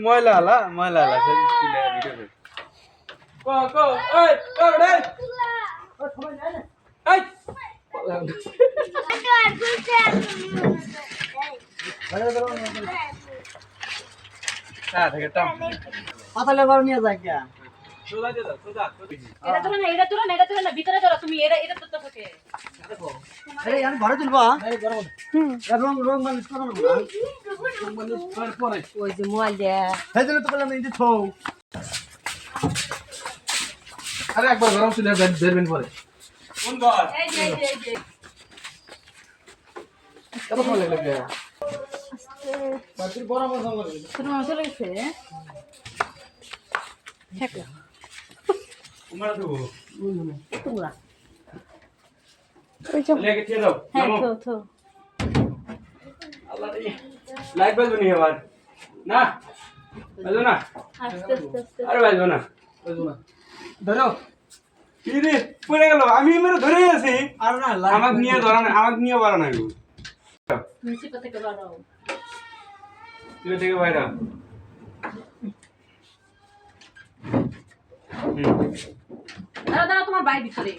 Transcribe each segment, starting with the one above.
ময়লা হলা ময়লা হলা পাতালে বার নিয়ে যায় কে এটা তোলা না ভিতরে তোলা তুমি এটা তো থাকে এই আমি ঘরে তুলবা রং রং মানে করো না পরে ওই যে মোবাইল দে হেদিন তো বললাম এই যে থৌ আরে একবার গরম চুলে বেরবেন পরে কোন ঘর এই যে কত সময় লাগবে বাতির বড় বড় সময় লাগবে তুমি চলে গেছে ঠিক তোমরা তো তোমরা ওই যে লেগে দিয়ে দাও হ্যাঁ নামো। তো আল্লাহ রে লাইট বাজবে নি এবার না বাজবে না আস্তে আস্তে আরে বাজবে না ধরো কি রে পড়ে গেল আমি মেরে ধরে আছি আর না আমাকে নিয়ে ধরা না আমাকে নিয়ে বাড়া না নিচে থেকে বাড়াও তুই থেকে বাইরে দাঁড়া তোমার বাড়ি ভিতরে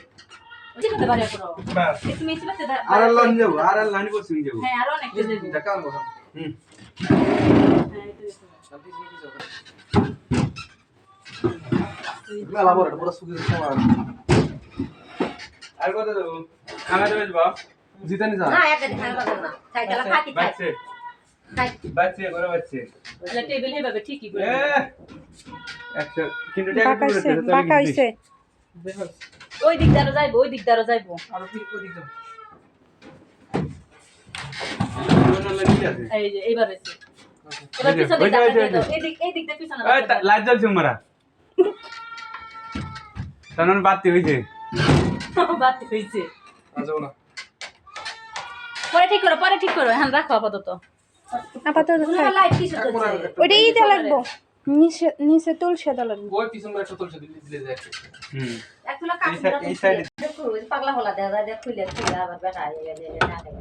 নিচে থেকে বাড়ি করো বাস তুমি নিচে থেকে আর লাইন যাব আর লাইন করছিস যাব হ্যাঁ আরো অনেক দেবে দেখা আনবো মেলা বড় পুরো সুবিধা সমান আর কত দেব খানা দেবে বাপ জিতানি যা না একটা খাই পারবে না খাই গেল ফাটি খাই বাচ্চা খাই বাচ্চা করে বাচ্চা তাহলে টেবিল হবে ঠিকই করে একটা কিন্তু বাঁকা হইছে ওই দিক দাঁড়ো যাইবো আর ঠিক ওদিক যাও এই যে এইবার হইছে এবার পিছনে ওই যে, ওই যে, ওই যে। এই দিক দিয়ে পিছনে লাইট জ্বলছে মারা তখন বাতি হইছে বাতি হইছে যাও না পরে ঠিক করো হ্যাঁ রাখো আপাতত আপাতত থাক। লাইট কিছু চলছে ওইটা ইতে লাগবো নিচে নিচে তুলসে দা লাগবো ওই পিছন একটা তুলছে দিলে যায় হুম একটুলা কাছে এই সাইডে দেখো ওই পাগলা হলা দেখা যায় দেখ খুলে আবার বেটা আইয়া গেলে না গেলে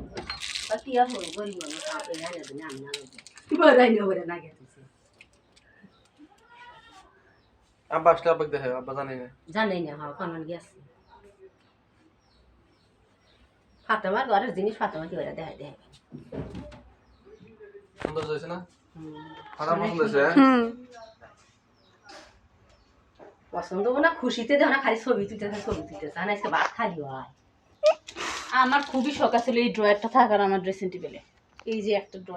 আর কি আর হলো গরিব মানুষ আপনি জানেন না আমি না বড়াই না বড় না গেছে আব্বা আসলে আব্বা দেখে আব্বা জানে না জানেই না হ্যাঁ কোন গেছে ফাতেমার ঘরের জিনিস ফাতেমা কি করে দেখাই দেয় সুন্দর হয়েছে না খারাপ পছন্দ হয়েছে হুম পছন্দ না খুশিতে দেও না খালি ছবি তুলতে না আজকে ভাত খালি হয় আমার খুবই শখ ছিল এই ড্রয়ারটা থাকার আমার ড্রেসিং টেবিলে এই যে একটা ড্রয়ার